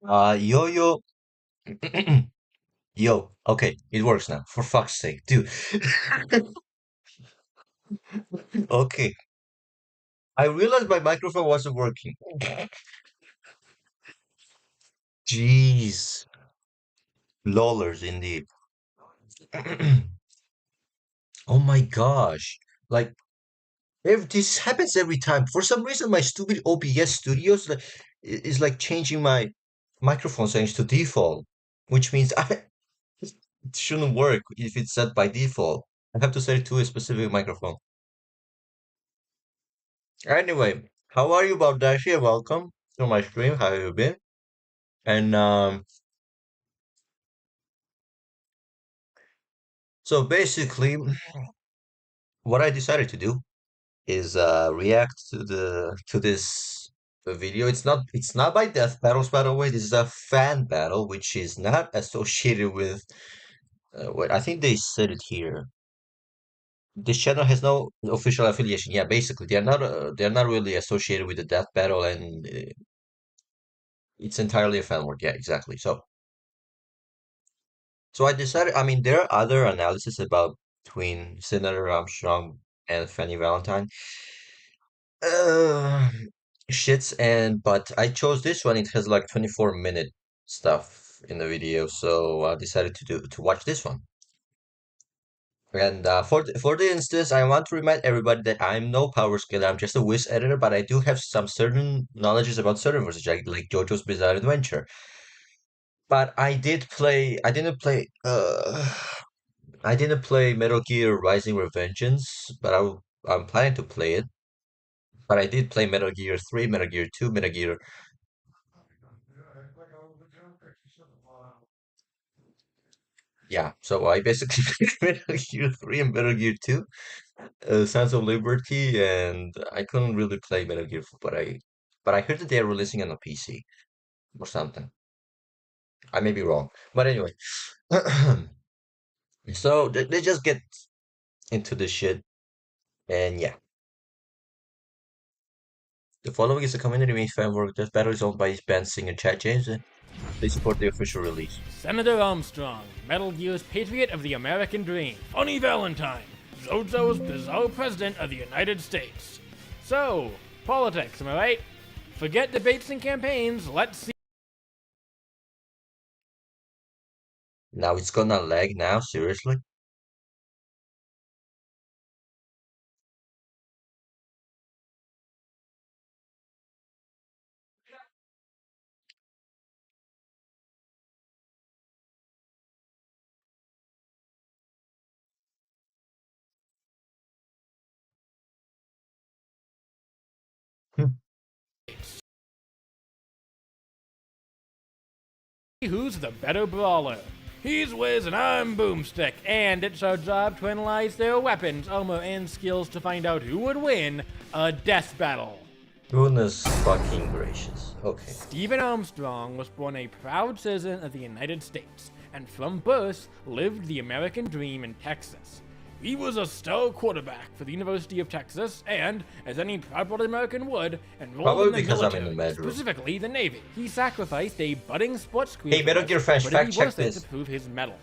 Yo, yo, yo. Okay, it works now. For fuck's sake, dude. Okay, I realized my microphone wasn't working. Jeez, lollers indeed. Oh my gosh, like this happens every time. For some reason, my stupid OBS Studios is like changing my microphone settings to default, which means it shouldn't work if it's set by default. I have to set it to a specific microphone. Anyway, how are you, Bavdashi? Welcome to my stream. How have you been? And so basically, what I decided to do is react to this video. It's not by death battles, by the way. This is a fan battle, which is not associated with what I think they said it here. This channel has no official affiliation. Yeah, basically, they're not really associated with the death battle, and it's entirely a fan work. Yeah, exactly. So I decided, I mean, there are other analysis about between Senator Armstrong and Fanny Valentine. Uh, shits, but I chose this one. It has like 24-minute stuff in the video, so I decided to watch this one. And for the instance, I want to remind everybody that I'm no power scaler. I'm just a whiz editor, but I do have some certain knowledges about certain versions, like JoJo's Bizarre Adventure. But I didn't play. I didn't play Metal Gear Rising Revengeance, but I'm planning to play it. But I did play Metal Gear 3, Metal Gear 2, Metal Gear. Yeah, so I basically played Metal Gear 3 and Metal Gear 2, Sons of Liberty, and I couldn't really play Metal Gear 4, but I heard that they're releasing it on PC or something. I may be wrong, but anyway. So they just get into the shit, and yeah. The following is a community-made fan work. This battle is owned by band singer Chad James. They support the official release. Senator Armstrong, Metal Gear's patriot of the American dream. Funny Valentine, Zozo's bizarre president of the United States. So, politics, am I right? Forget debates and campaigns, let's see. Now it's gonna lag now, seriously? Who's the better brawler? He's Wiz and I'm Boomstick, and it's our job to analyze their weapons, armor, and skills to find out who would win a death battle. Goodness fucking gracious. Okay. Stephen Armstrong was born a proud citizen of the United States, and from birth lived the American dream in Texas. He was a star quarterback for the University of Texas, and, as any proud-blooded American would, enrolled Probably in the because I'm military, in the bedroom. specifically the Navy. He sacrificed a budding sports career Hey, Metal Gear for Fresh, it to be fact check worth it this. to prove his mettle.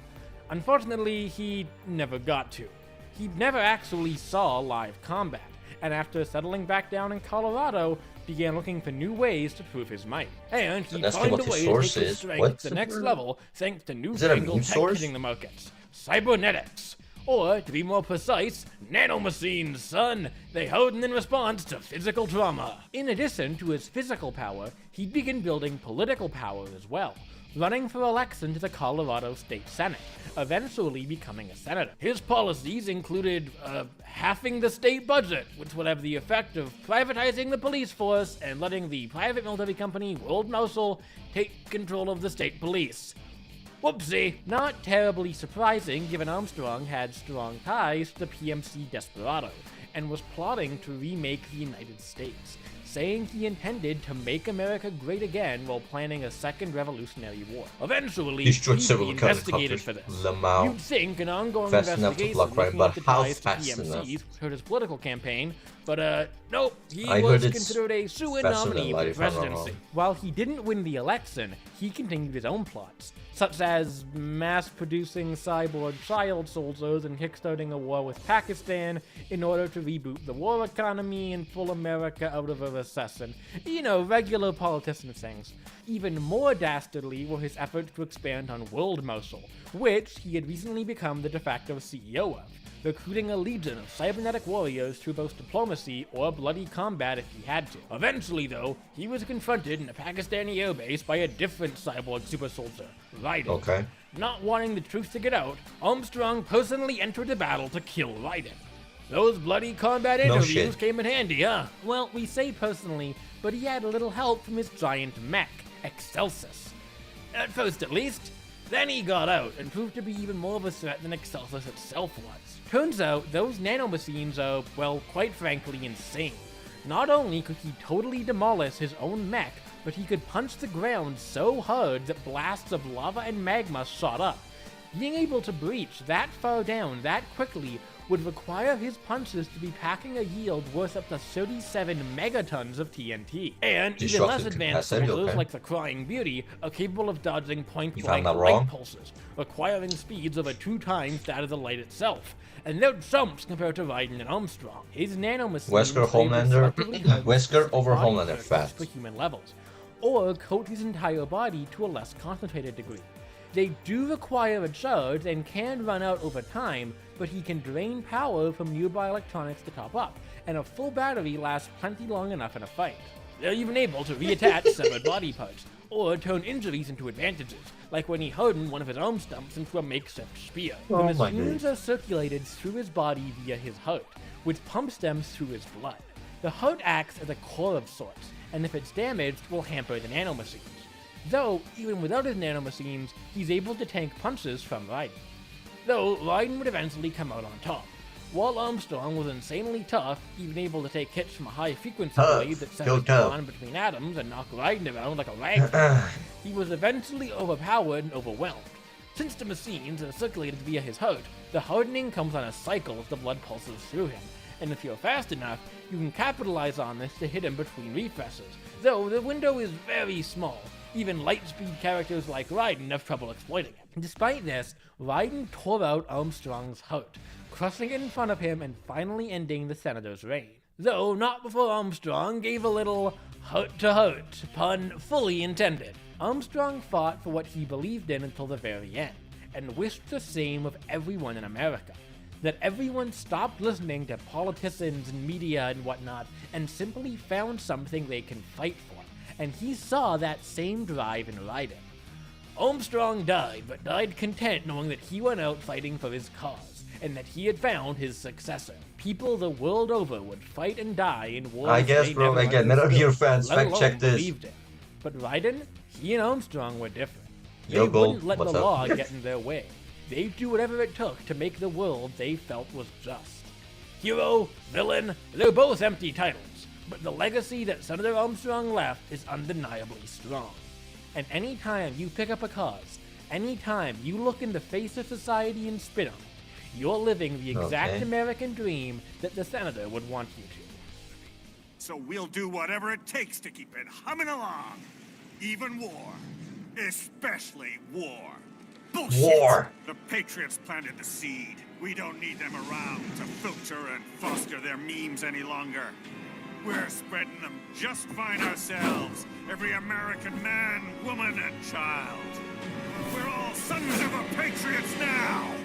Unfortunately, he never got to. He never actually saw live combat, and after settling back down in Colorado, began looking for new ways to prove his might. And he That's found what a his way to source take his is. strength What's to the the next word? level thanks to Is it a newfangled meme tech source? hitting the markets. Cybernetics. Or, to be more precise, nanomachines, son. They harden in response to physical trauma. In addition to his physical power, he'd begin building political power as well, running for election to the Colorado State Senate, eventually becoming a senator. His policies included halving the state budget, which would have the effect of privatizing the police force and letting the private military company World Marshal take control of the state police. Whoopsie! Not terribly surprising given Armstrong had strong ties to the PMC Desperado and was plotting to remake the United States, saying he intended to make America great again while planning a second Revolutionary War. Eventually, Destroyed he'd several be investigated helicopters. for this. Lamau. You'd think an ongoing Fast enough to investigation block crime, looking but at the how ties to fast PMCs enough? hurt his political campaign But nope, he I was heard it's considered a sue-in faster than nominee light, for if I'm not presidency. wrong. While he didn't win the election, he continued his own plots, such as mass-producing cyborg child soldiers and kickstarting a war with Pakistan in order to reboot the war economy and pull America out of a recession. You know, regular politician things. Even more dastardly were his efforts to expand on World Marshal, which he had recently become the de facto CEO of, recruiting a legion of cybernetic warriors through both diplomacy or bloody combat if he had to. Eventually, though, he was confronted in a Pakistani airbase by a different cyborg super soldier, Raiden. Okay. Not wanting the truth to get out, Armstrong personally entered the battle to kill Raiden. Those bloody combat No interviews shit. came in handy, huh? Well, we say personally, but he had a little help from his giant mech, Excelsis. At first, at least. Then he got out and proved to be even more of a threat than Excelsis itself was. Turns out, those nanomachines are, well, quite frankly, insane. Not only could he totally demolish his own mech, but he could punch the ground so hard that blasts of lava and magma shot up. Being able to breach that far down that quickly would require his punches to be packing a yield worth up to 37 megatons of TNT. And even Disruptive less advanced capacity, soldiers okay. like the Crying Beauty are capable of dodging If I'm point-blank not light wrong. pulses, requiring speeds over 2 times that of the light itself. And no jumps compared to Raiden and Armstrong. His nanomachines Wesker, Homelander- Wesker over Homelander fast. for human levels, or coat his entire body to a less concentrated degree. They do require a charge and can run out over time, but he can drain power from nearby electronics to top up, and a full battery lasts plenty long enough in a fight. They're even able to reattach severed body parts, or turn injuries into advantages, like when he hardened one of his arm stumps into a makeshift spear. Oh The my machines are circulated through his body via his heart, which pumps them through his blood. The heart acts as a core of sorts, and if it's damaged, will hamper the nanomachines. Though, even without his nanomachines, he's able to tank punches from Raiden. Though, Raiden would eventually come out on top. While Armstrong was insanely tough, even able to take hits from a high-frequency Tough. blade that Go severs tough. bond between atoms and knocked Raiden around like a rag, he was eventually overpowered and overwhelmed. Since the machines are circulated via his heart, the hardening comes on a cycle as the blood pulses through him, and if you're fast enough, you can capitalize on this to hit him between refreshes, though the window is very small. Even light-speed characters like Raiden have trouble exploiting it. Despite this, Raiden tore out Armstrong's heart, crushing it in front of him and finally ending the Senator's reign. Though not before Armstrong gave a little heart-to-heart, pun fully intended. Armstrong fought for what he believed in until the very end, and wished the same of everyone in America. That everyone stopped listening to politicians and media and whatnot, and simply found something they can fight for. And he saw that same drive in Raiden. Armstrong died, but died content knowing that he went out fighting for his cause, and that he had found his successor. People the world over would fight and die in wars I guess, they bro, never again, Metal understood, Gear fans, let fact alone check this. believed in. But Raiden, he and Armstrong were different. They Yo, Gold, wouldn't let what's the up? law get in their way. They'd do whatever it took to make the world they felt was just. Hero, villain, they're both empty titles. But the legacy that Senator Armstrong left is undeniably strong. And anytime you pick up a cause, anytime you look in the face of society and spit on it, you're living the exact Okay. American dream that the Senator would want you to. So we'll do whatever it takes to keep it humming along. Even war. Especially war. Bullshit! War. The Patriots planted the seed. We don't need them around to filter and foster their memes any longer. We're spreading them just fine ourselves. Every American man, woman, and child. We're all sons of the Patriots now!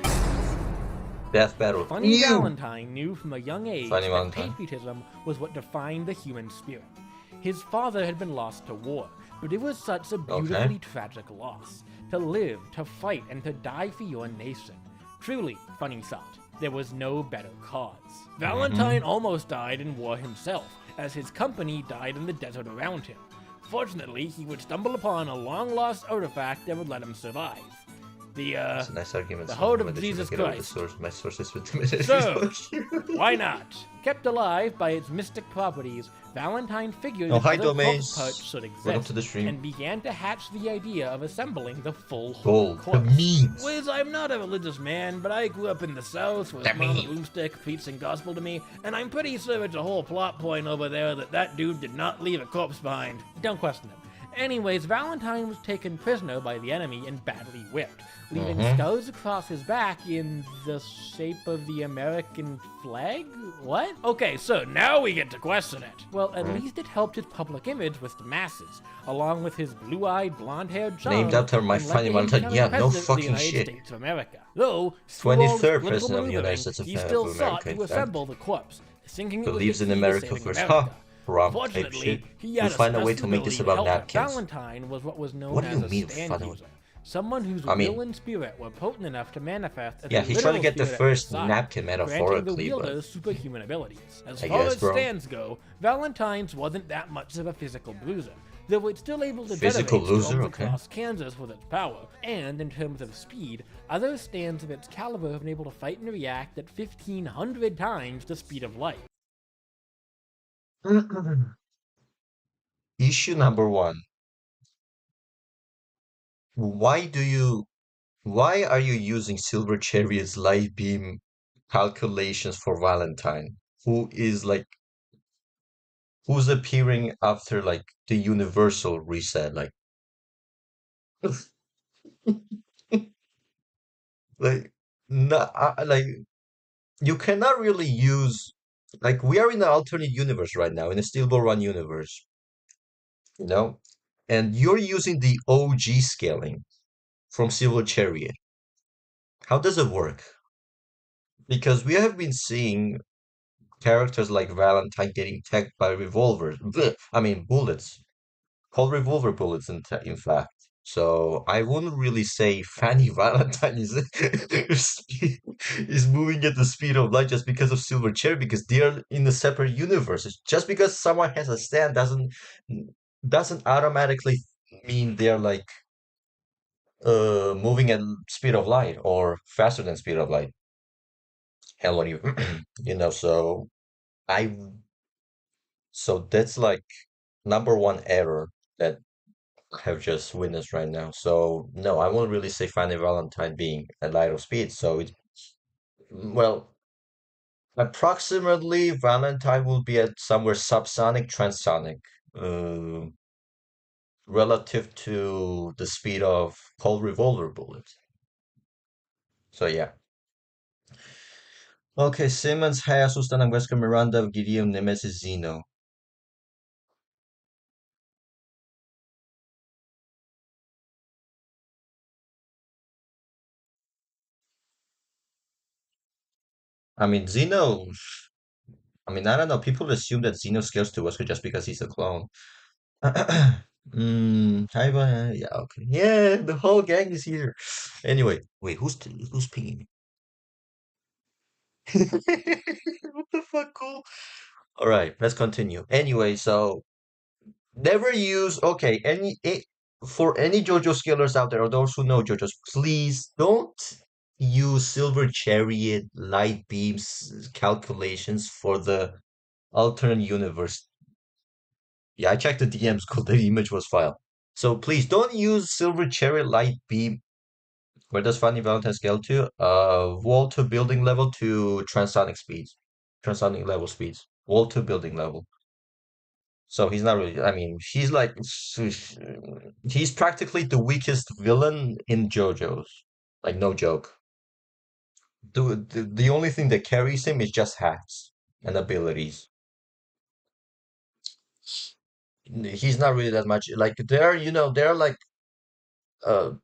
Death battle. Funny Ew. Valentine knew from a young age Funny that Valentine. patriotism was what defined the human spirit. His father had been lost to war, but it was such a beautifully tragic loss. To live, to fight, and to die for your nation. Truly, Funny thought, there was no better cause. Valentine almost died in war himself, as his company died in the desert around him. Fortunately, he would stumble upon a long-lost artifact that would let him survive. The It's a nice argument. the So Hold when of did you Jesus get over the Christ. source? My sources with diminished. So, why not? Kept alive by its mystic properties, Valentine figured Oh, that hi, other corpse domains. parts should Welcome to exist, the stream. and began to hatch the idea of assembling the full whole Gold. The corpse. memes. Wiz, I'm not a religious man, but I grew up in the South with The Mama meme. Boomstick preaching gospel to me, and I'm pretty sure it's a whole plot point over there that dude did not leave a corpse behind. Don't question him. Anyways, Valentine was taken prisoner by the enemy and badly whipped, leaving scars across his back in the shape of the American flag? What? Okay, so now we get to question it. Well, at least it helped his public image with the masses, along with his blue-eyed, blonde-haired charm. Named after my and led funny to him Valentine. becoming Yeah, no president of the fucking United shit. States of America. Though, through all this 23rd political president of the United maneuvering, States of he still America, sought to in fact. assemble the corpse, thinking it was Believes the in key to America saving first. America. Huh? Wrong type Fortunately, shit. he had We'll find a way to make this special about ability to help napkins. Valentine was what was known What do as you a mean, stand funny? user. Someone whose I mean- will and spirit were potent enough to manifest as Yeah, a he's trying to literal get the spirit at his first side, napkin granting the metaphorically, but wielder superhuman abilities. As I far guess, as bro. stands go, Valentine's wasn't that much of a physical bruiser, though it's still able to Physical generate loser, storms okay. across Kansas with its power. And in terms of speed, other stands of its caliber have been able to fight and react at 1,500 times the speed of light. issue number one. Why do you Why are you using Silver Chariot's light beam calculations for Valentine? Who's appearing after like the universal reset? Like no, like you cannot really use like we are in an alternate universe right now, in a Steel Run universe, you know, and you're using the OG scaling from Silver Chariot. How does it work? Because we have been seeing characters like Valentine getting tagged by revolvers. I mean, bullets. Called revolver bullets, in fact. So I wouldn't really say Fanny Valentine is moving at the speed of light just because of Silver Cherry, because they're in a separate universe. Just because someone has a stand doesn't automatically mean they're like moving at speed of light or faster than speed of light. Hell, what do you you know? I so that's like number one error that I have just witnessed right now. So no, I won't really say Fanny Valentine being at light of speed. So it's well, approximately Valentine will be at somewhere subsonic, transonic, uh, relative to the speed of cold revolver bullets. So yeah. Okay, Simmons, Hay, asustan ang Wesker Miranda, Gideon, Nemesis, Zeno. I mean, Zeno. I mean, I don't know. People assume that Zeno scales to Wesker just because he's a clone. Yeah, okay. Yeah, the whole gang is here. Anyway, wait, who's pinging me? What the fuck, cool. All right, let's continue. Anyway, so never use for any JoJo scalers out there or those who know JoJo's, please don't use Silver Chariot light beams calculations for the alternate universe. Yeah, I checked the DMs because the image was filed. So please don't use Silver Cherry Light Beam. Where does Fanny Valentine scale to? Wall to building level to transonic speeds. Transonic level speeds. Wall to building level. So he's not really, I mean, he's practically the weakest villain in JoJo's. Like, no joke. The only thing that carries him is just hacks and abilities. He's not really that much. Like, they're like the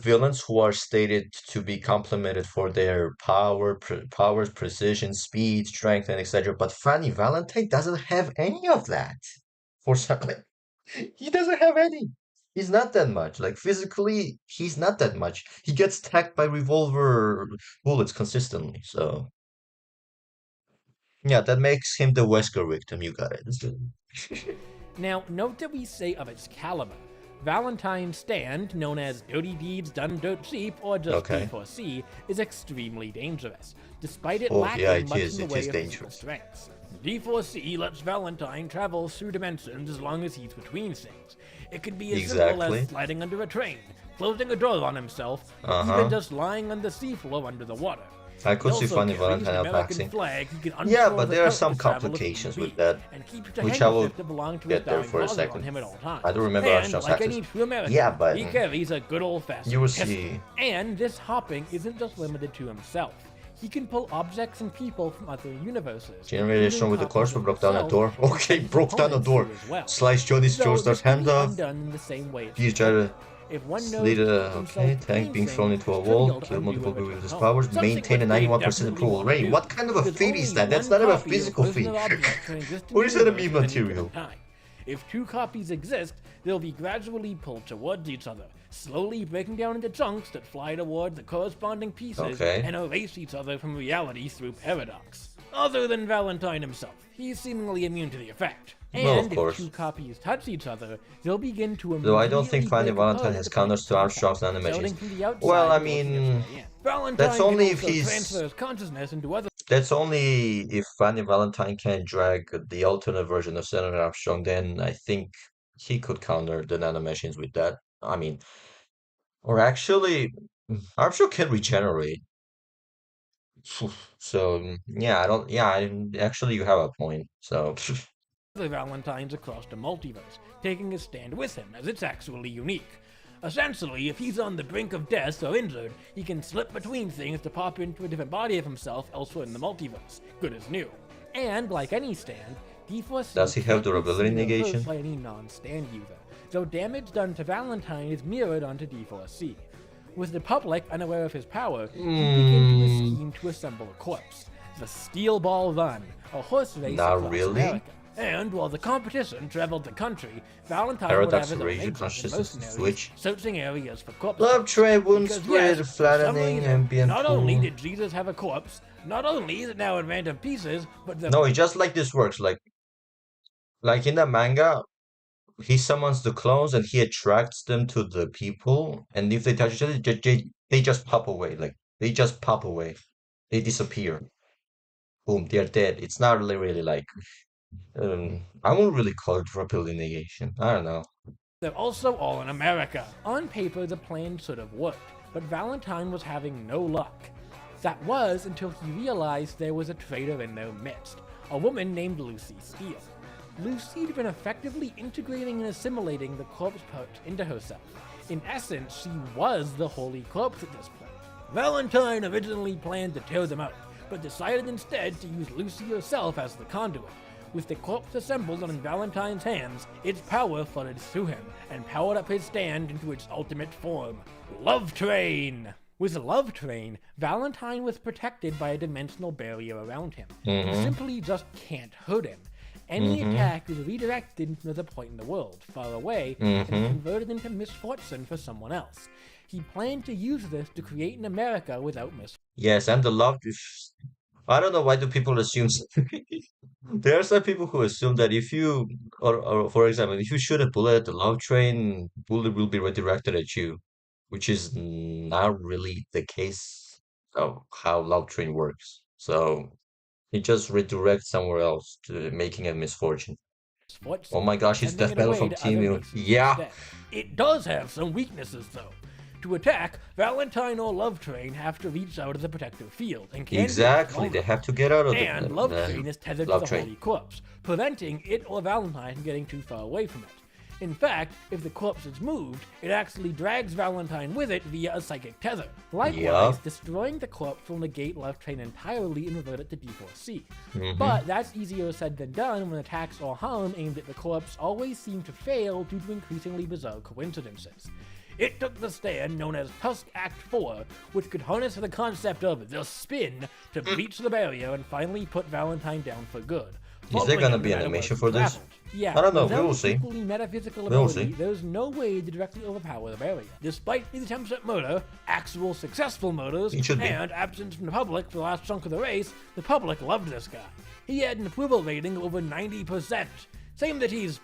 villains who are stated to be complimented for their powers, precision, speed, strength, and etc. But Fanny Valentine doesn't have any of that. For some, like, he doesn't have any. He's not that much. Like physically, he's not that much. He gets tagged by revolver bullets consistently. So yeah, that makes him the Wesker victim. You got it. Now, note that we say of its caliber. Valentine's stand, known as Dirty Deeds Done Dirt Cheap or just Okay. D4C, is extremely dangerous, despite it Oh, lacking yeah, it much is. in It the way is of physical dangerous. strengths. D4C lets Valentine travel through dimensions as long as he's between things. It could be as simple Exactly. as sliding under a train, closing a door on himself, or even just lying on the seafloor under the water. I could He see also funny carries Valentine an American unboxing. flag he can Yeah, unfurl but the there are coat some to travel if complications need with be, that, and keeps a which I will handkerchief that belonged to his get there dying for a father second. on him at all times. I don't remember And Armstrong's like accent. any true American, Yeah, but he carries a good old-fashioned you will pistol. see. And this hopping isn't just limited to himself. He can pull objects and people from other universes. Generated strong with the corpse, but broke down a door. Okay, and broke down a components door. too as well. Slice Johnny's So Joe's this hand can be off. undone in the same way it's He's trying to if one knows lead a himself okay between tank being things, thrown into a it's wall, trivial to kill undo multiple people original with his code. powers, Something maintain a which they 91% definitely approval won't rating. do. What kind of a There's feat is only that? That's one not a copy of physical original feat. object can exist in Or the is that a universe meme at any given material? time. If two copies exist, they'll be gradually pulled towards each other, slowly breaking down into chunks that fly toward the corresponding pieces Okay. and erase each other from reality through paradox. Other than Valentine himself, he's seemingly immune to the effect. Well, of And course. if two copies touch each other, they'll begin to Though I don't think immediately finding break apart Valentine at has the point counters of to Armstrong's contact, nanomagics. starting from the outside Well, I and working its mean, way in. Valentine that's only can if also he's- transfer his consciousness into other That's only if Fanny Valentine can drag the alternate version of Senator Armstrong, then I think he could counter the nanomachines with that. I mean, or actually, Armstrong can regenerate. So, yeah, I don't, yeah, actually, you have a point. So, other Valentines across the multiverse, taking his stand with him, as it's actually unique. Essentially, if he's on the brink of death or injured, he can slip between things to pop into a different body of himself elsewhere in the multiverse, good as new. And like any stand, D4C Does he have can't be durability seen or heard negation? by any non-stand user, though damage done to Valentine is mirrored onto D4C. With the public unaware of his power, he begins a scheme to assemble a corpse, the Steel Ball Run, a horse race Not across really. America. And while the competition traveled the country, Valentine would have Paradox his own erasure agents and consciousness mercenaries switch. searching areas for corpses. Love train wound Because spread, yes, for some flattening, reason, ambient not only pool. did Jesus have a corpse, not only is it now in random pieces, but the No, it's just like this works. Like in the manga, he summons the clones and he attracts them to the people. And if they touch each other, they just pop away. Like they just pop away. They disappear. Boom, they're dead. It's not really like I won't really call it durability negation. I don't know. they're also all in America. On paper, the plan should have worked, but Valentine was having no luck. That was until he realized there was a traitor in their midst, a woman named Lucy Steele. Lucy'd been effectively integrating and assimilating the corpse parts into herself. In essence, she was the Holy Corpse at this point. Valentine originally planned to tear them out, but decided instead to use Lucy herself as the conduit. With the corpse assembled on Valentine's hands, its power flooded through him and powered up his stand into its ultimate form, Love Train! With Love Train, Valentine was protected by a dimensional barrier around him. You simply just can't hurt him. Any attack is redirected into another point in the world, far away, and converted into misfortune for someone else. He planned to use this to create an America without misfortune. Yes, and the love. I don't know why do people assume. There are some people who assume that if you, or for example, if you shoot a bullet at the love train, bullet will be redirected at you, which is not really the case of how love train works. So it just redirects somewhere else to making a misfortune. Oh my gosh, it's sending death it metal away from to Team other U. races Yeah. instead. It does have some weaknesses, though. To attack, Valentine or Love Train have to reach out of the protective field and can be Exactly, vulnerable. they have to get out of And Love Train is tethered to Love the Train. Holy Corpse, preventing it or Valentine from getting too far away from it. In fact, if the corpse is moved, it actually drags Valentine with it via a psychic tether. Likewise, Yup. destroying the corpse will negate Love Train entirely and revert it to D4C. Mm-hmm. But that's easier said than done when attacks or harm aimed at the corpse always seem to fail due to increasingly bizarre coincidences. It took the stand known as Tusk Act 4, which could harness the concept of the spin to breach the barrier and finally put Valentine down for good. Is there gonna be animation for this? Yeah, I don't know, we without will see. equally metaphysical We will ability, see. there's no way to directly overpower the barrier. Despite his attempts at murder, actual successful murders, He should be. and absence from the public for the last chunk of the race, the public loved this guy. He had an approval rating of over 90%. saying that he's,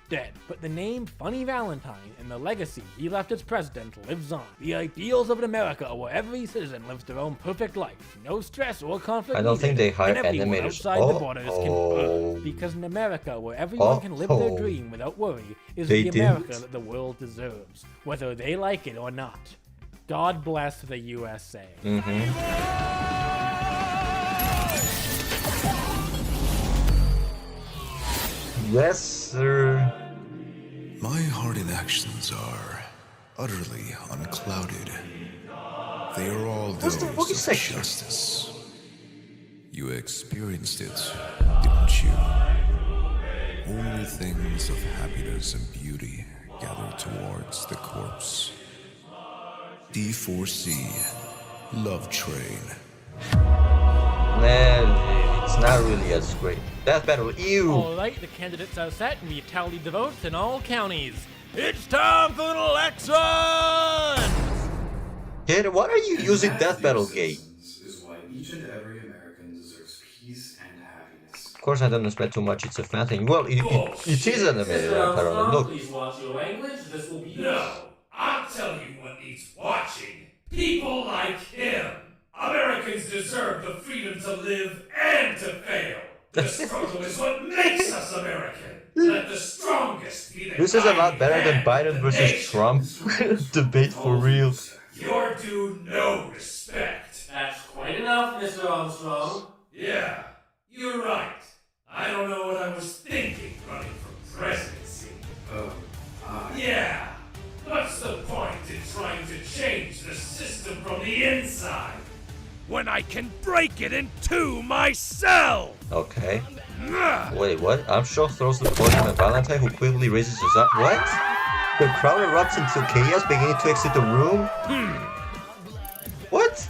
dead. But the name Funny Valentine and the legacy he left as president lives on. The ideals of an America where every citizen lives their own perfect life, no stress or conflict I don't think they hire and everyone animators. outside the borders can because an America where everyone can live their dream without worry is the America that the world deserves, whether they like it or not. God bless the USA. Yes, sir. My heart and actions are utterly unclouded. They are all those of justice. You experienced it, didn't you? Only things of happiness and beauty gather towards the corpse. D4C, Love Train. Man, it's not really as great. Death battle, ew! Alright, the candidates are set and we tallied the votes in all counties. It's time for an election! Kid, why are you using Death Battle Gate? Is why each and every American deserves peace and happiness. Of course, I don't expect too much. It's a fan thing. Well, it is an animated apparently. Look. Please watch your language. This will be No, I'll tell you what needs watching. People like him. Americans deserve the freedom to live and to fail. The struggle is what makes us American. Let the strongest be the This is a lot guiding better than hand Biden of the versus nation. Trump debate for real. You're due no respect. That's quite enough, Mr. Armstrong. Yeah, you're right. I don't know what I was thinking running for presidency. Yeah. What's the point in trying to change the system from the inside when I can break it in two myself? Okay. Wait, what? Armstrong throws the podium at Valentine, who quickly raises his arm. What? The crowd erupts into chaos, beginning to exit the room? What?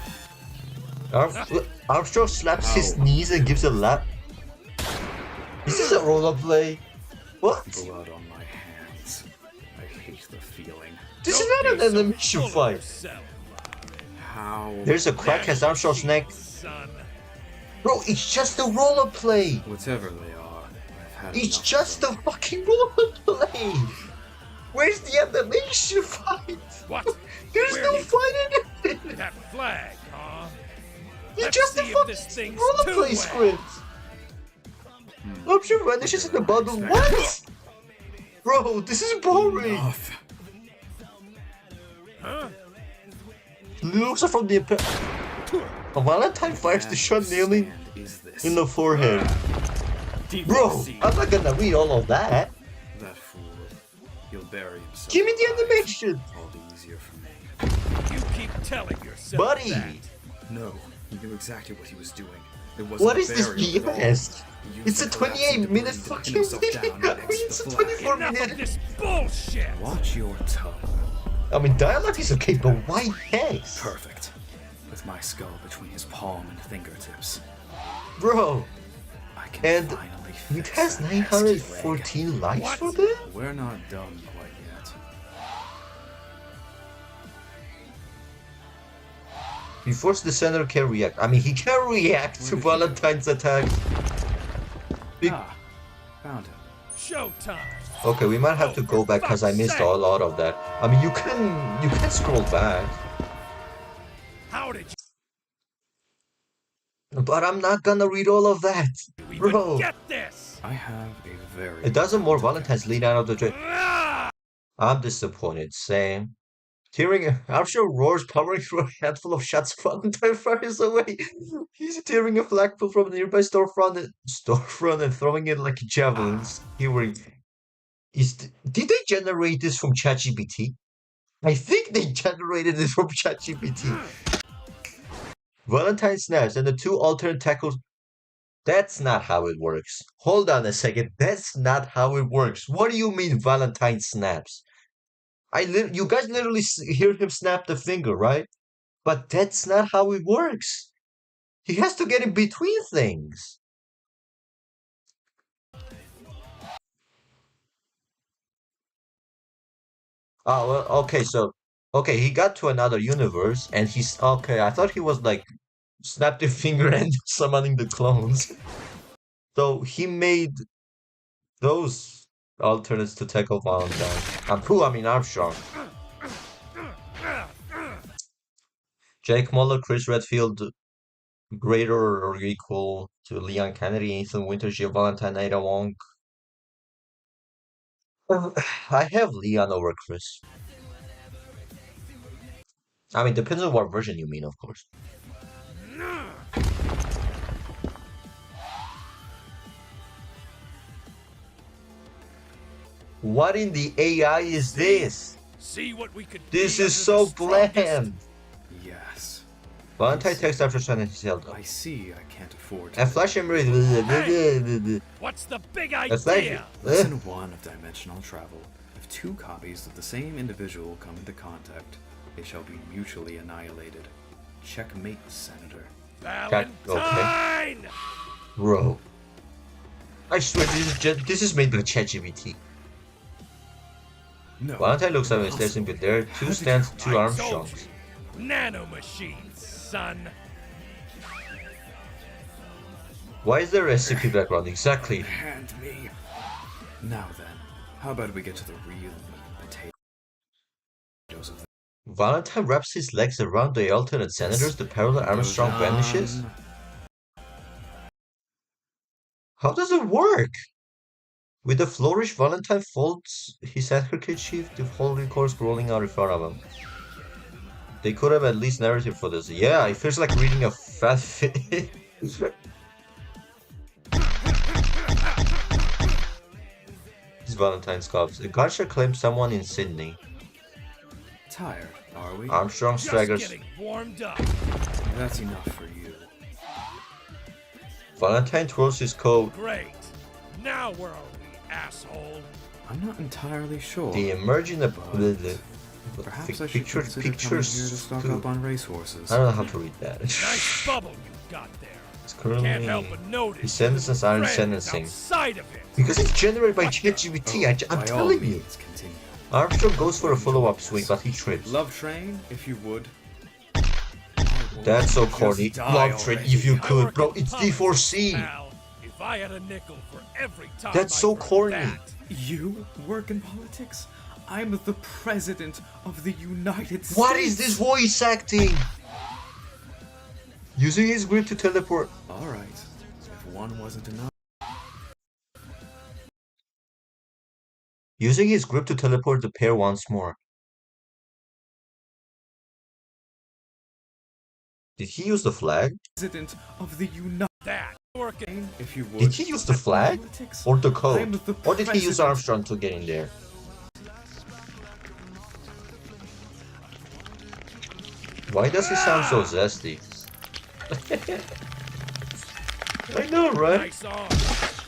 Armstrong slaps his knees and gives a lap. Is this a roll-up play? What? Blood on my hands. I hate the feeling. This is not an animation fight. How? There's a crack as Armstrong's neck. Bro, it's just a roller play. Whatever they are, I've had It's enough just of a fucking roller play. Where's the animation fight? What? There's Where no did- fight in it. That flag, huh? It's Let's just a see if this fucking thing's roller play two-way. script. Armstrong vanishes in the bottle. What? Bro, this is boring. enough. Looks are from the Valentine fires the shot nearly Stand is this? in the forehead. Bro, D4C. I'm not gonna read all of that. That fool. He'll bury himself. Give me the alive. animation. All the easier for me. You keep telling yourself Buddy. that. No, he knew exactly what he was doing. It wasn't What a is this burial at all. BS? He used It's a the collapse 28 of minute debris to fucking pin himself video. down I next mean, to it's a the flag. 24 Enough minute. of this bullshit. Watch your tongue. I mean, dialogue is okay, but why hex? Perfect. With my skull between his palm and fingertips. Bro, I can and finally it fix has that pesky leg. 914 likes What? for that? We're not done quite yet. He forced the senator can react. I mean, he can react to Valentine's attack. Big- Found him. Showtime. Okay, we might have to go back because I missed a lot of that. I mean, you can scroll back, How did but I'm not gonna read all of that, you bro. even get this? I have a very... It doesn't more Valentine's lead out of the train. I'm disappointed. Same. Armstrong roars, powering through a handful of shots. Valentine fires away. He's tearing a flagpole from a nearby storefront and throwing it like javelins. Did they generate this from ChatGPT? I think they generated it from ChatGPT. Valentine snaps and the two alternate tackles. That's not how it works. Hold on a second. That's not how it works. What do you mean Valentine snaps? You guys literally hear him snap the finger, right? But that's not how it works. He has to get in between things. Oh, well, okay, so, okay, he got to another universe, and he's, okay, I thought he was, like, snapped the finger and summoning the clones. So, he made those alternates to tackle Valentine. I mean Armstrong. Jake Muller, Chris Redfield, greater or equal to Leon Kennedy, Ethan Winters, Gio Valentine, Ada Wong. I have Leon over Chris. I mean, depends on what version you mean, of course. What in the AI is this? See what we could This is so bland. Yes. Valentine text after signing his held up. I see I can't afford to. And Flash Emery. What's the big A Flash. idea? Lesson 1 of dimensional travel. If two copies of the same individual come into contact, they shall be mutually annihilated. Checkmate, Senator. Valentine! Bro. I swear this is made by ChatGPT. No. Valentine looks at him and stares in bed. There are two stands, two I told Armstrongs. you. Nanomachines, son. Why is there a SCP background? Exactly. Hand me. Now then, how about we get to the real meat and potatoes of the Valentine wraps his legs around the alternate senators. The parallel Armstrong vanishes. How does it work? With a flourish, Valentine folds his handkerchief, the whole records rolling out in front of him. They could have at least narrative for this. Yeah, it feels like reading a fat fit. This Valentine scoffs. A gunshot claims someone in Sydney. Tired, are we? Armstrong Just staggers. getting warmed up. That's enough for you. Valentine twirls his coat. Great. Now where are we, asshole? I'm not entirely sure. They emerge in the Perhaps I should pictures. consider coming here to stock up on racehorses. I don't know how to read that. Nice bubble you got there. It's currently Can't help but notice his sentences aren't friend is sentencing outside of it. because it's generated by ChatGPT. I'm By all telling you. means, continue. Armstrong goes for a follow-up swing, but he trips. Love train, if you would. That's so Just corny. die Love train already. if you I could, work bro. in It's politics, D4C. pal. If I had a nickel for every time That's I so heard corny. that, You work in politics? I'm the president of the United States. What is this voice acting? Using his grip to teleport. Alright, if one wasn't enough. Using his grip to teleport the pair once more. Did he use the flag? President of the United that working. If you would. Did he use the flag? Politics? Or the I'm code? the Or did he use president. Armstrong to get in there? Why does he sound so zesty? I know, right? Nice arm.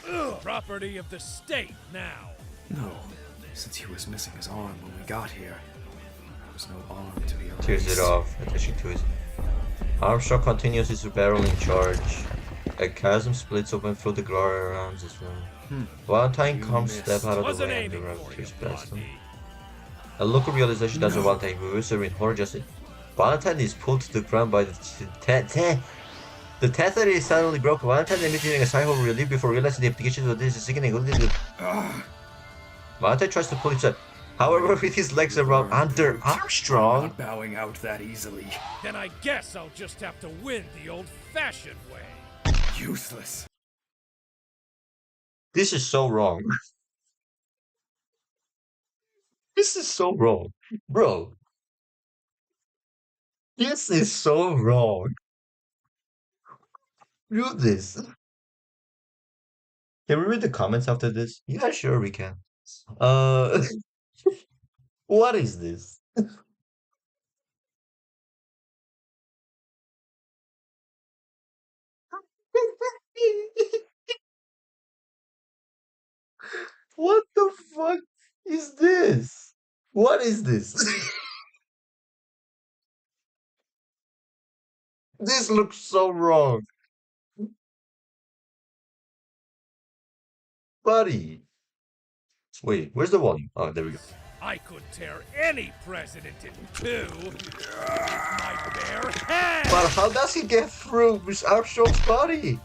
Ugh, property of the state now. No, since he was missing his arm when we got here. There was no arm to be erased. Tears it off, attaching to his. Armstrong continues his barreling charge. A chasm splits open through the glory around his room. Valentine comes step out of the Wasn't way and the aiming room for you, pushes past him. Blondie. A look of realization doesn't Valentine reverse her in horror just Valentine is pulled to the ground by the tether is suddenly broken. Valentine emitting a sigh of relief before realizing the implications of this is sickening. Valentine tries to pull himself. However, with his legs around under Armstrong. Not bowing out that easily. Then I guess I'll just have to win the old-fashioned way. Useless. This is so wrong. This is so wrong. Bro. This is so wrong. Do this. Can we read the comments after this? Yeah, sure we can. What is this? What the fuck is this? What is this? This looks so wrong. Buddy. Wait, where's the volume? Oh, there we go. I could tear any president in two with my bare hands. But how does he get through with Armstrong's body?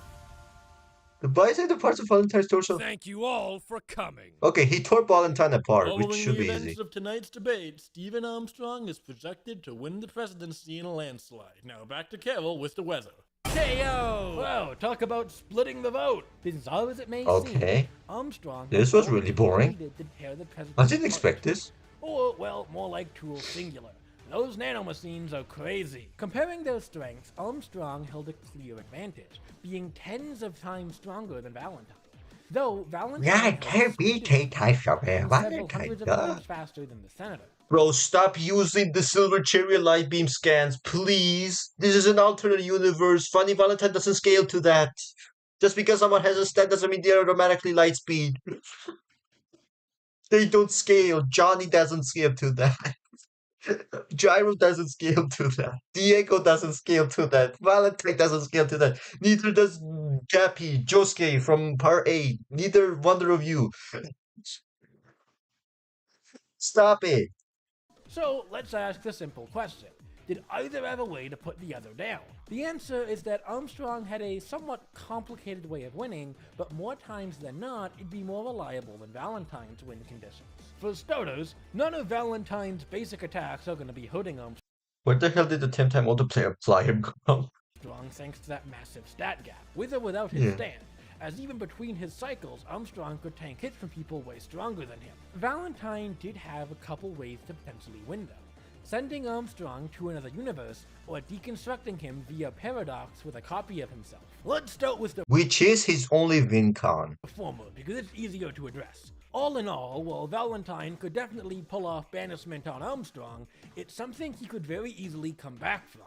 The bisected parts of Valentine's torso. Thank you all for coming. Okay, he tore Valentine apart, which Following should the be events easy. of tonight's debate, Stephen Armstrong is projected to win the presidency in a landslide. Now back to Carol with the weather. KO! Wow, talk about splitting the vote. Bizarre as it may Okay. seem, Armstrong This was really boring. needed to tear the president I didn't apart. expect this. Or, well, more like tool singular. Those nanomachines are crazy. Comparing their strengths, Armstrong held a clear advantage, being tens of times stronger than Valentine. Though Valentine Yeah, held can't be 10 times stronger. several hundreds of times faster than the senator. Bro, stop using the silver cherry light beam scans, please. This is an alternate universe. Funny Valentine doesn't scale to that. Just because someone has a stat doesn't mean they're automatically light speed. They don't scale. Johnny doesn't scale to that. Gyro doesn't scale to that. Diego doesn't scale to that. Valentine doesn't scale to that. Neither does Jappy, Josuke from Part 8. Neither wonder of you. Stop it. So let's ask the simple question. Did either have a way to put the other down? The answer is that Armstrong had a somewhat complicated way of winning, but more times than not, it'd be more reliable than Valentine's win conditions. For starters, none of Valentine's basic attacks are going to be hurting Armstrong Where the hell did the 10 time multiplayer flyer come? thanks to that massive stat gap, with or without his Yeah. stand, as even between his cycles, Armstrong could tank hits from people way stronger than him. Valentine did have a couple ways to potentially win though. Sending Armstrong to another universe, or deconstructing him via paradox with a copy of himself. Let's start with the Which is his only win con. former, because it's easier to address. All in all, while Valentine could definitely pull off banishment on Armstrong, it's something he could very easily come back from.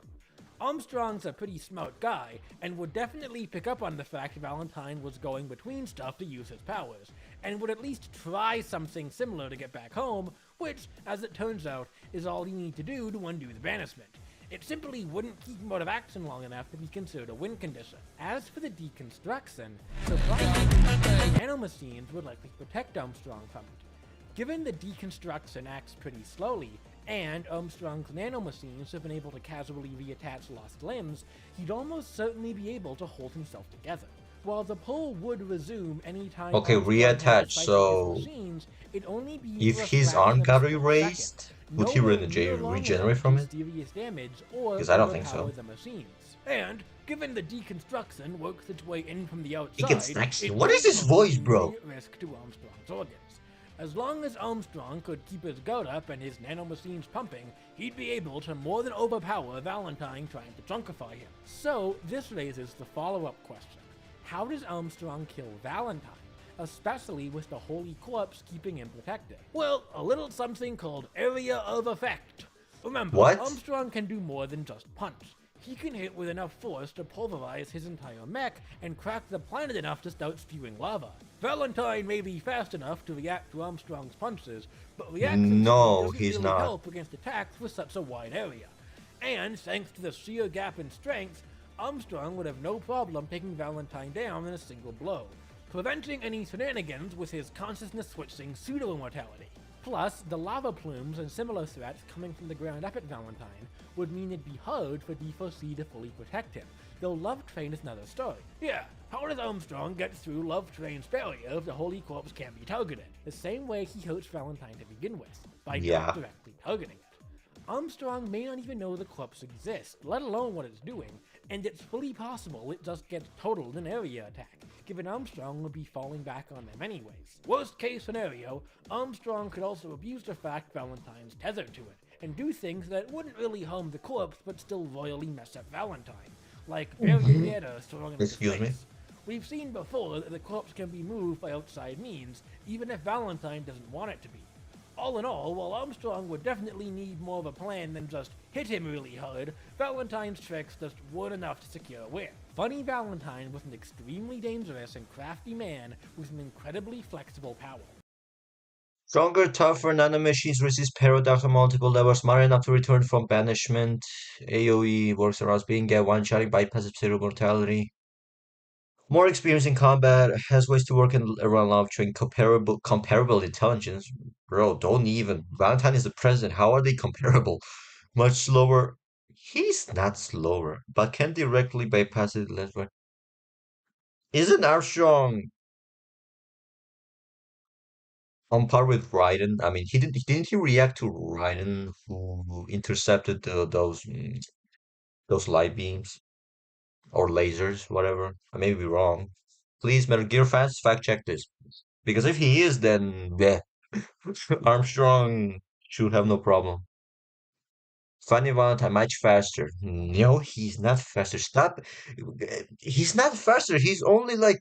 Armstrong's a pretty smart guy, and would definitely pick up on the fact Valentine was going between stuff to use his powers, and would at least try something similar to get back home, which, as it turns out, is all you need to do to undo the banishment. It simply wouldn't keep him out of action long enough to be considered a win condition. As for the deconstruction, surprisingly, nanomachines would likely protect Armstrong from it. Given the deconstruction acts pretty slowly, and Armstrong's nanomachines have been able to casually reattach lost limbs, he'd almost certainly be able to hold himself together. While the pull would resume anytime Okay, Armstrong had to reattach, fight with his so machines, it'd only be if for a his fraction arm of a got split second. erased, would he Nowhere near long regenerate enough from to it? serious damage or 'Cause I don't think overpower so. the machines. And given the deconstruction works its way in from the outside, Deconstruction? it What is doesn't this pose voice, an bro? immediate risk to Armstrong's organs. As long as Armstrong could keep his guard up and his nanomachines pumping, he'd be able to more than overpower Valentine trying to drunkify him. So this raises the follow-up question. How does Armstrong kill Valentine? Especially with the Holy Corpse keeping him protected. Well, a little something called area of effect. Remember, What? Armstrong can do more than just punch. He can hit with enough force to pulverize his entire mech and crack the planet enough to start spewing lava. Valentine may be fast enough to react to Armstrong's punches, but reaction No, speed doesn't he's really not. help against attacks with such a wide area. And thanks to the sheer gap in strength, Armstrong would have no problem taking Valentine down in a single blow, preventing any shenanigans with his consciousness-switching pseudo-immortality. Plus, the lava plumes and similar threats coming from the ground up at Valentine would mean it'd be hard for D4C to fully protect him, though Love Train is another story. Yeah, how does Armstrong get through Love Train's barrier if the Holy Corpse can't be targeted? The same way he hurts Valentine to begin with, by Yeah. not directly targeting it. Armstrong may not even know the corpse exists, let alone what it's doing, and it's fully possible it just gets totaled in area attack, given Armstrong would be falling back on them anyways. Worst case scenario, Armstrong could also abuse the fact Valentine's tethered to it, and do things that wouldn't really harm the corpse but still royally mess up Valentine, like burying it or throwing it in Excuse me? space. We've seen before that the corpse can be moved by outside means, even if Valentine doesn't want it to be. All in all, while Armstrong would definitely need more of a plan than just hit him really hard, Valentine's tricks just weren't enough to secure a win. Funny Valentine was an extremely dangerous and crafty man with an incredibly flexible power. Stronger, tougher nanomachines resist paradox on multiple levels, smart enough to return from banishment. AoE works around being get one-shotting, bypasses pseudo mortality. More experience in combat, has ways to work around love train, comparable intelligence. Bro, don't even. Valentine is the president. How are they comparable? Much slower. He's not slower, but can directly bypass it left right. Isn't Armstrong on par with Raiden? I mean, didn't he react to Raiden who intercepted those light beams or lasers, whatever? I may be wrong. Please, Metal Gear fans, fact check this. Because if he is, then yeah, Armstrong should have no problem. Funny Valentine much faster. No, he's not faster. Stop. He's not faster. He's only like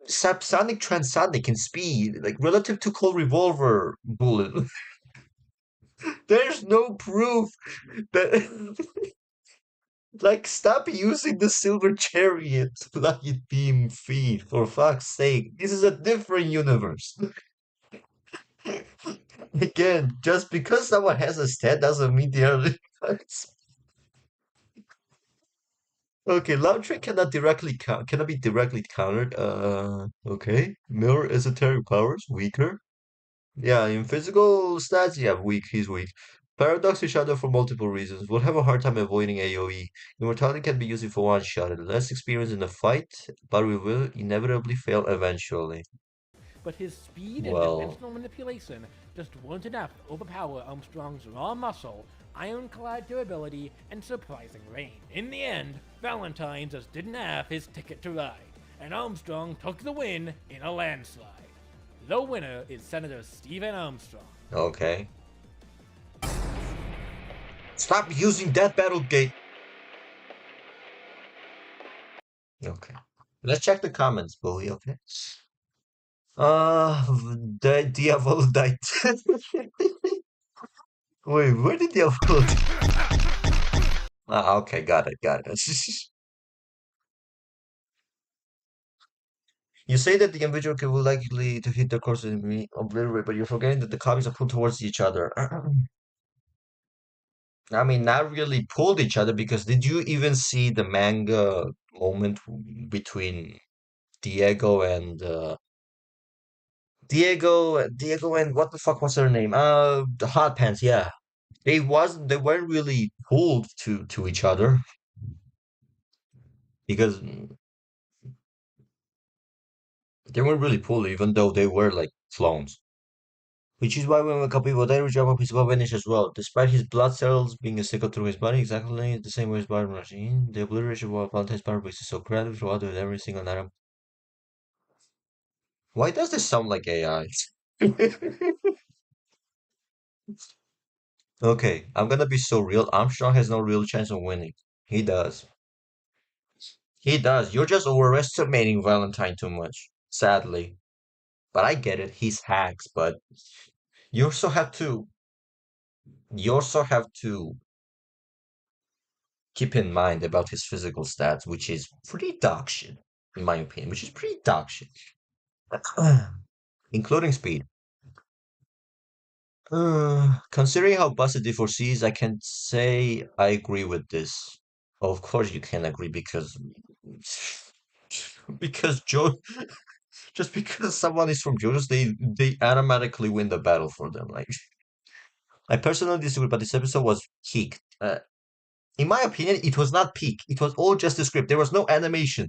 subsonic transonic in speed, like relative to Cold Revolver bullet. There's no proof that like stop using the silver chariot light beam feed for fuck's sake. This is a different universe. Again, just because someone has a stat doesn't mean they are okay, love trick cannot be directly countered. Okay. Mirror esoteric powers weaker. Yeah, in physical stats, yeah, weak. He's weak. Paradox is shadow for multiple reasons. We'll have a hard time avoiding AoE. Immortality can be used for one shot. Less experience in the fight, but we will inevitably fail eventually. But his speed and Well, dimensional manipulation just weren't enough to overpower Armstrong's raw muscle, ironclad durability, and surprising range. In the end, Valentine just didn't have his ticket to ride, and Armstrong took the win in a landslide. The winner is Senator Stephen Armstrong. okay. Stop using that battle gate. Okay. Let's check the comments, bully, okay? The Diavolo died. Wait, where did Diavolo Ah, okay, got it. You say that the individual will likely to hit the course and be obliterate, but you're forgetting that the copies are pulled towards each other. I mean, not really pulled each other because did you even see the manga moment between Diego and Diego and what the fuck was her name? The Hot Pants, yeah. They weren't really pulled to each other because they weren't really pulled even though they were like clones. Which is why when a copy of Odairo Jama is vanished as well. Despite his blood cells being cycled through his body exactly the same way as body machine, the obliteration of Valentine's power base is so creative throughout with every single atom. Why does this sound like AI? Okay, I'm gonna be so real. Armstrong has no real chance of winning. He does. He does. You're just overestimating Valentine too much. Sadly. But I get it. He's hacks, but you also have to you also have to keep in mind about his physical stats, which is pretty dog shit, in my opinion, which is pretty dog shit. Including speed. Considering how busted D4C is, I can say I agree with this. Of course you can agree because because Joe just because someone is from JoJo's they automatically win the battle for them. Like I personally disagree, but this episode was peak. In my opinion, it was not peak. It was all just the script. There was no animation.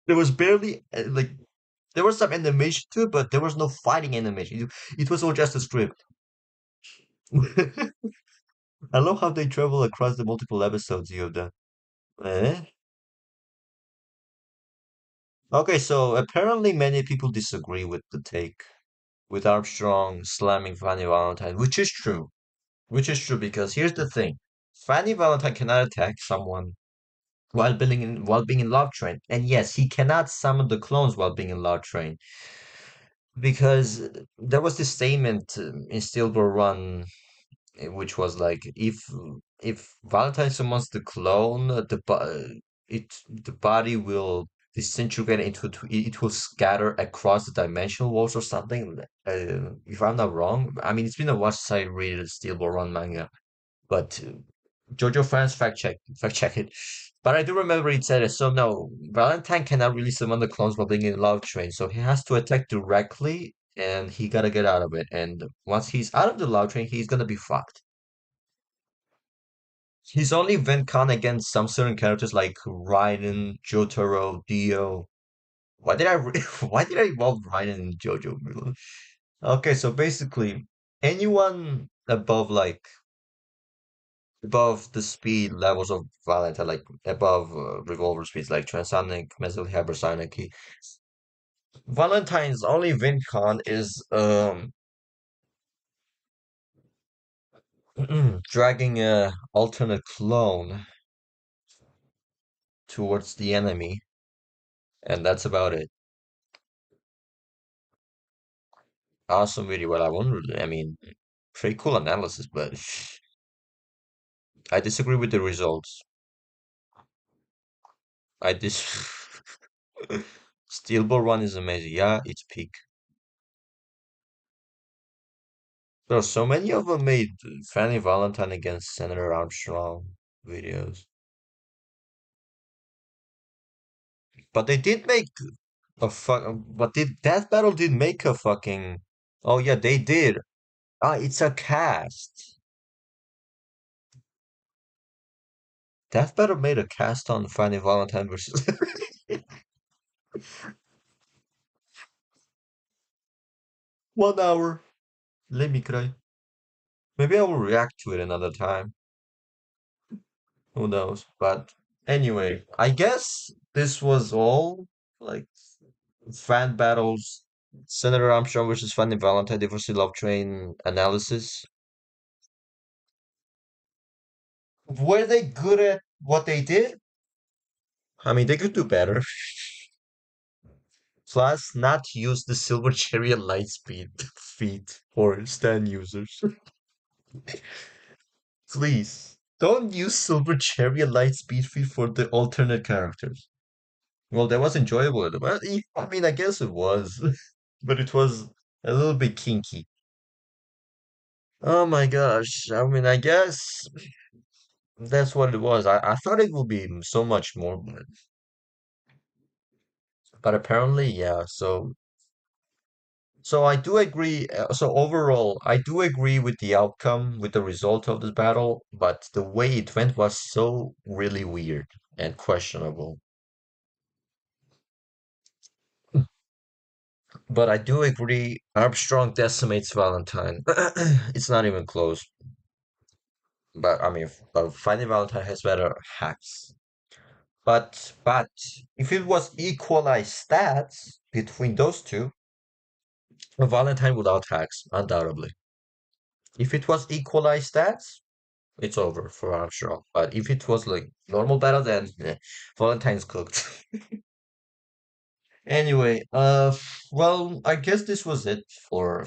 There was barely like there was some animation to it, but there was no fighting animation. It was all just a script. I love how they travel across the multiple episodes you have done. Eh? Okay, so apparently many people disagree with the take, with Armstrong slamming Fanny Valentine, which is true. Which is true because here's the thing. Fanny Valentine cannot attack someone while being in Love Train. And yes, he cannot summon the clones while being in Love Train. Because there was this statement in Steelborough Run which was like if Valentine summons the clone, the body will disintegrate it will scatter across the dimensional walls or something. If I'm not wrong, I mean it's been a while since I read the Steelball Run manga, but JoJo fans fact check it. But I do remember it said it. So no, Valentine cannot really summon the clones while being in Love Train, so he has to attack directly. And he gotta get out of it. And once he's out of the love train, he's gonna be fucked. He's only Venkon against some certain characters like Raiden, Jotaro, Dio. Why did I why did I involve Ryan in JoJo? Okay, so basically, anyone above the speed levels of Valentine, like above revolver speeds, like transonic, mesily hypersonic. Valentine's only win con is dragging a alternate clone towards the enemy, and that's about it. Awesome video. Well, I won't really, I mean, pretty cool analysis, but I disagree with the results. I dis. Steelball Run is amazing. Yeah, it's peak. Bro, so many of them made Fanny Valentine against Senator Armstrong videos. But they did make but did that battle did make a fucking oh yeah, they did. Ah, it's a cast. That battle made a cast on Fanny Valentine versus 1 hour. Let me cry. Maybe I will react to it another time. Who knows? But anyway, I guess this was all. Like fan battles, Senator Armstrong versus Fanny Valentine, Diversity Love Train analysis. Were they good at what they did? I mean, they could do better. Plus, not use the Silver Chariot Lightspeed feat for stand users. Please, don't use Silver Chariot Lightspeed feat for the alternate characters. Well, that was enjoyable. Well, I mean, I guess it was, but it was a little bit kinky. Oh my gosh. I mean, I guess that's what it was. I thought it would be so much more, but apparently, yeah. So I do agree. So overall, I do agree with the outcome, with the result of this battle, but the way it went was so really weird and questionable. But I do agree, Armstrong decimates Valentine. It's not even close. But I mean, but Finding Valentine has better hacks. But if it was equalized stats between those two, Valentine without hacks, undoubtedly. If it was equalized stats, it's over for Armstrong. But if it was like normal battle, then Valentine's cooked. Anyway, well, I guess this was it for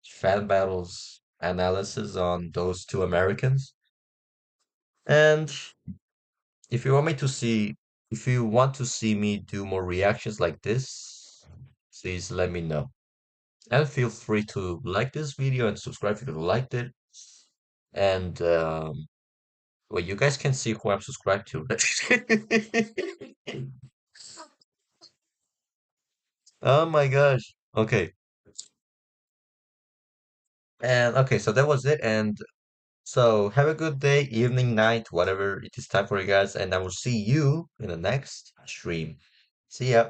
fan battles analysis on those two Americans. And if you want me to see, if you want to see me do more reactions like this, please let me know. And feel free to like this video and subscribe if you liked it. And well, you guys can see who I'm subscribed to. Oh my gosh. Okay. And okay, so that was it. And so have a good day, evening, night, whatever it is time for you guys. And I will see you in the next stream. See ya.